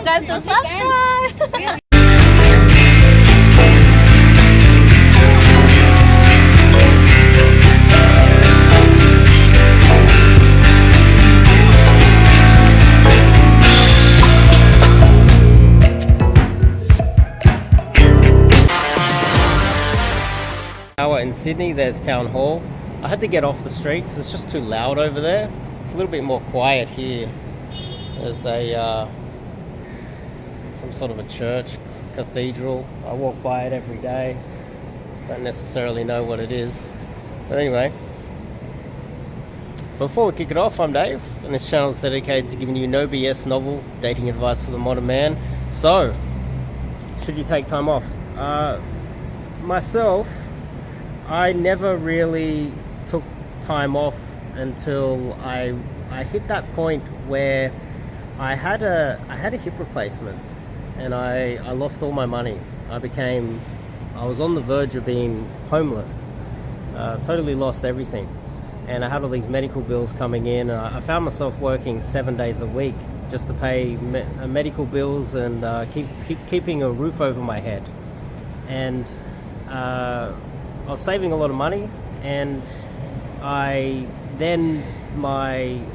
subscribe to subscribe. In Sydney, there's Town Hall. I had to get off the street because it's just too loud over there. It's a little bit more quiet here. There's a some sort of a church, cathedral. I walk by it every day. Don't necessarily know what it is. But anyway, before we kick it off, I'm Dave, and this channel is dedicated to giving you no BS novel dating advice for the modern man. So, should you take time off? Myself, I never really took time off until I hit that point where I had a hip replacement, and I lost all my money. I was on the verge of being homeless, totally lost everything, and I had all these medical bills coming in. I found myself working 7 days a week just to pay medical bills and keeping a roof over my head, and I was saving a lot of money, and my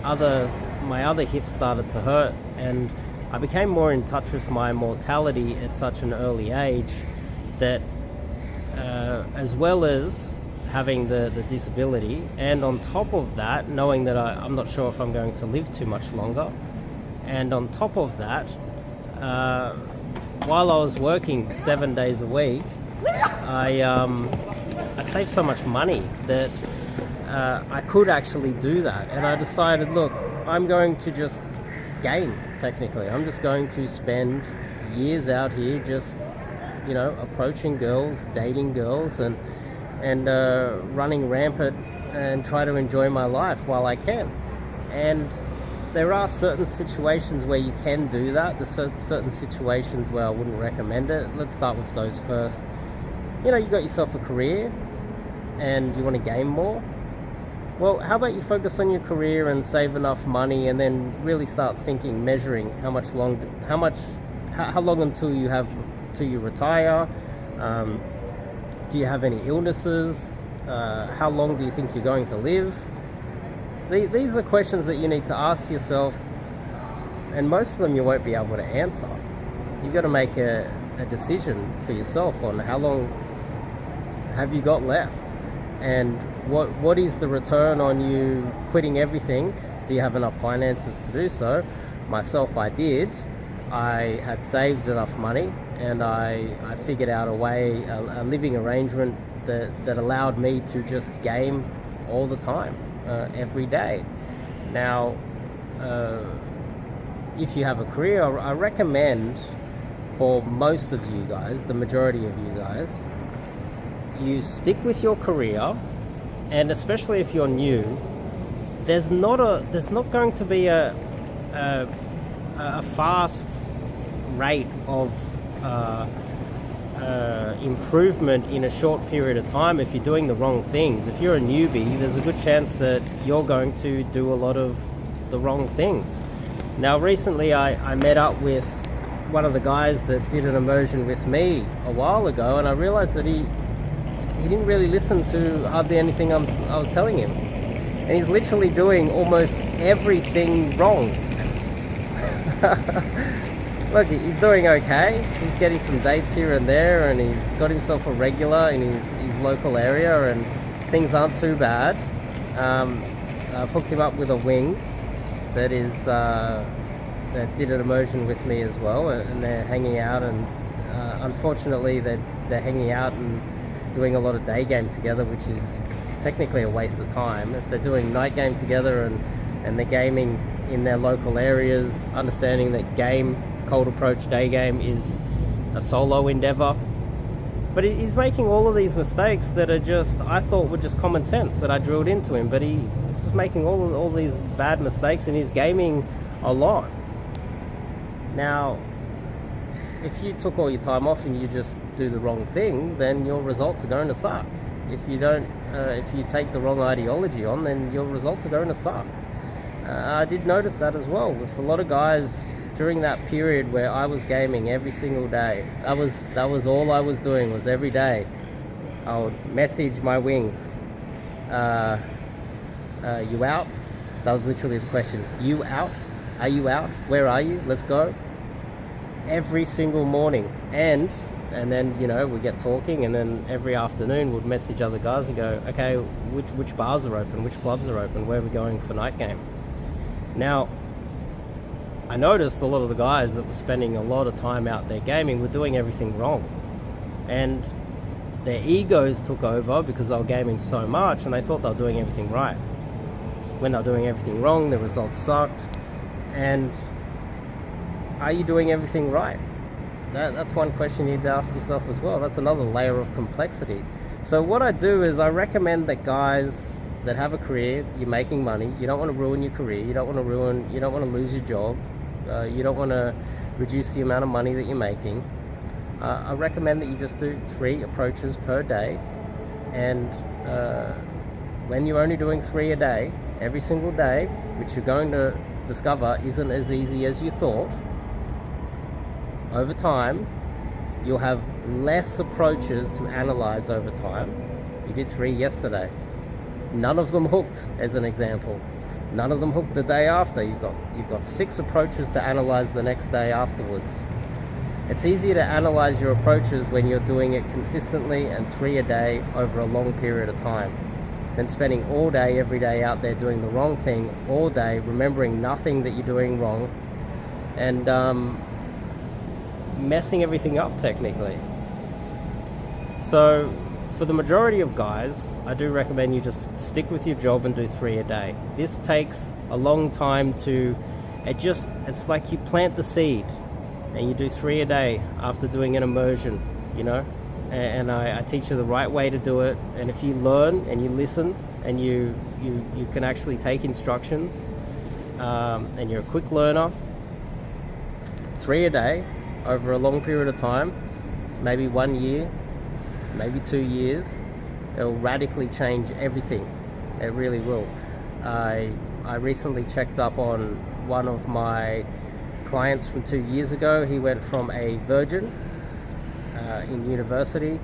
other hip started to hurt, and I became more in touch with my mortality at such an early age that, as well as having the disability, and on top of that, knowing that I'm not sure if I'm going to live too much longer, and on top of that, while I was working 7 days a week, I saved so much money that I could actually do that, and I decided, look, I'm going to just game. Technically, I'm just going to spend years out here just, approaching girls, dating girls, and running rampant and try to enjoy my life while I can. And there are certain situations where you can do that. There's certain situations where I wouldn't recommend it. Let's start with those first. You got yourself a career and you want to game more. Well, how about you focus on your career and save enough money, and then really start thinking, measuring how long until you retire. Do you have any illnesses? How long do you think you're going to live? These are questions that you need to ask yourself, and most of them you won't be able to answer. You've got to make a decision for yourself on how long have you got left, and what is the return on you quitting everything. Do you have enough finances to do so? Myself, I did. I had saved enough money, and I figured out a way, a living arrangement that allowed me to just game all the time, every day. Now, if you have a career, I recommend for most of you guys, the majority of you guys, you stick with your career, and especially if you're new, there's not going to be a fast rate of improvement in a short period of time if you're doing the wrong things. If you're a newbie, there's a good chance that you're going to do a lot of the wrong things. Now, recently I met up with one of the guys that did an immersion with me a while ago, and I realized that he didn't really listen to hardly anything I was telling him, and he's literally doing almost everything wrong. Look, he's doing okay. He's getting some dates here and there, and he's got himself a regular in his local area, and things aren't too bad. I've hooked him up with a wing that did an immersion with me as well, and they're hanging out, and unfortunately they're hanging out and doing a lot of day game together, which is technically a waste of time. If they're doing night game together and they're gaming in their local areas, understanding that cold approach day game is a solo endeavor. But he's making all of these mistakes that are I thought were just common sense that I drilled into him, but he's making all these bad mistakes, and he's gaming a lot. Now, if you took all your time off and you just do the wrong thing, then your results are going to suck. If you take the wrong ideology on, then your results are going to suck. I did notice that as well with a lot of guys during that period where I was gaming every single day, that was all I was doing, was every day I would message my wings, you out? That was literally the question. You out? Are you out? Where are you? Let's go. Every single morning. And then, you know, we get talking, and then every afternoon we'd message other guys and go, okay, which bars are open, which clubs are open, where are we going for night game? Now, I noticed a lot of the guys that were spending a lot of time out there gaming were doing everything wrong. And their egos took over because they were gaming so much, and they thought they were doing everything right. When they were doing everything wrong, the results sucked. And are you doing everything right? That's one question you need to ask yourself as well. That's another layer of complexity. So what I do is I recommend that guys that have a career, you're making money, you don't want to ruin your career, you don't want to lose your job, you don't want to reduce the amount of money that you're making. I recommend that you just do 3 approaches per day, and when you're only doing 3 a day, every single day, which you're going to discover isn't as easy as you thought, over time you'll have less approaches to analyze over time. You did 3 yesterday. None of them hooked, as an example. None of them hooked the day after. You've got 6 approaches to analyze the next day afterwards. It's easier to analyze your approaches when you're doing it consistently and 3 a day over a long period of time than spending all day, every day out there doing the wrong thing all day, remembering nothing that you're doing wrong, and messing everything up technically. So for the majority of guys, I do recommend you just stick with your job and do 3 a day. This takes a long time to, it's like you plant the seed and you do 3 a day after doing an immersion, you know, and I teach you the right way to do it. And if you learn and you listen and you can actually take instructions, and you're a quick learner, 3 a day over a long period of time, maybe 1 year, maybe 2 years, it'll radically change everything. It really will. I recently checked up on one of my clients from 2 years ago. He went from a virgin in university,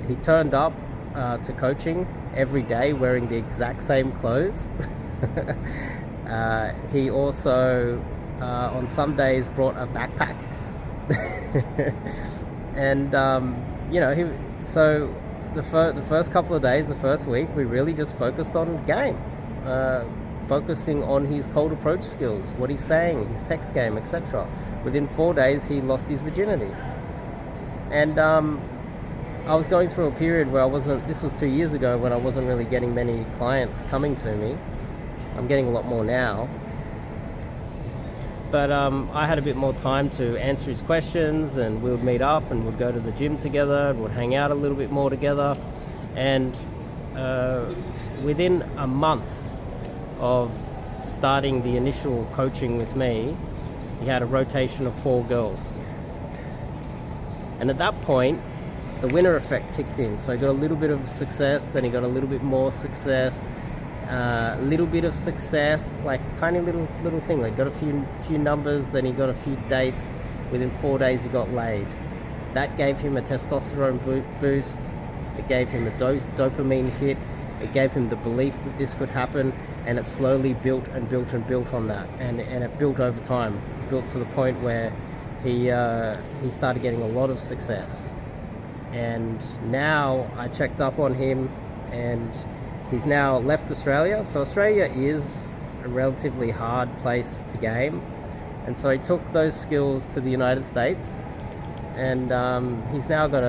he turned up to coaching every day wearing the exact same clothes. He also on some days brought a backpack. And you know, so the first couple of days, the first week, we really just focused on game, focusing on his cold approach skills, what he's saying, his text game, etc. Within 4 days, he lost his virginity. And I was going through a period where this was 2 years ago, when I wasn't really getting many clients coming to me. I'm getting a lot more now. But I had a bit more time to answer his questions, and we would meet up and we'd go to the gym together, and we'd hang out a little bit more together. And within a month of starting the initial coaching with me, he had a rotation of 4 girls. And at that point, the winner effect kicked in. So he got a little bit of success, then he got a little bit more success, little bit of success, like tiny little thing, like got a few numbers, then he got a few dates. Within 4 days he got laid. That gave him a testosterone boost. It gave him a dopamine hit. It gave him the belief that this could happen, and it slowly built and built and built on that, and it built over time. Built to the point where he started getting a lot of success. And now I checked up on him, and he's now left Australia. So Australia is a relatively hard place to game, and so he took those skills to the United States, and he's now got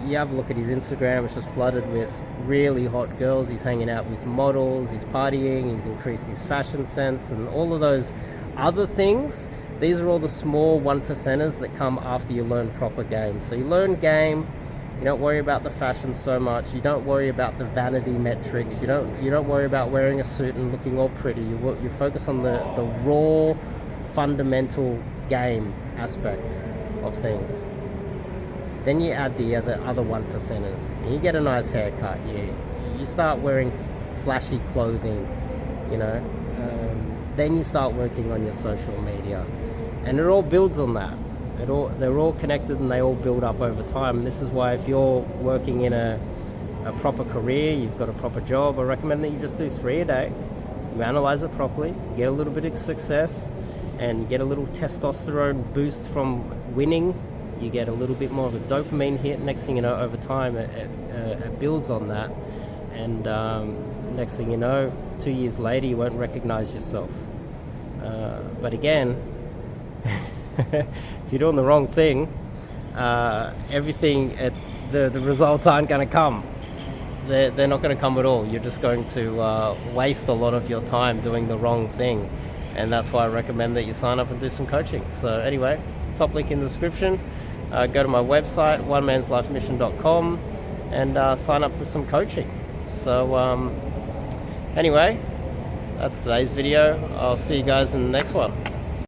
you have a look at his Instagram, it's just flooded with really hot girls. He's hanging out with models, he's partying, he's increased his fashion sense, and all of those other things. These are all the small 1%ers that come after you learn proper game. So you learn game, you don't worry about the fashion so much, you don't worry about the vanity metrics, you don't worry about wearing a suit and looking all pretty. You focus on the raw, fundamental game aspect of things. Then you add the other 1%ers. You get a nice haircut, you start wearing flashy clothing, you know. then you start working on your social media, and it all builds on that. They're all connected, and they all build up over time. And this is why, if you're working in a proper career, you've got a proper job, I recommend that you just do 3 a day. You analyze it properly, you get a little bit of success, and you get a little testosterone boost from winning. You get a little bit more of a dopamine hit. Next thing you know, over time, it builds on that. And next thing you know, 2 years later, you won't recognize yourself. But again, if you're doing the wrong thing, the results aren't going to come. They're not going to come at all. You're just going to waste a lot of your time doing the wrong thing. And that's why I recommend that you sign up and do some coaching. So anyway, top link in the description. Go to my website, onemanslifemission.com, and sign up to some coaching. So anyway, that's today's video. I'll see you guys in the next one.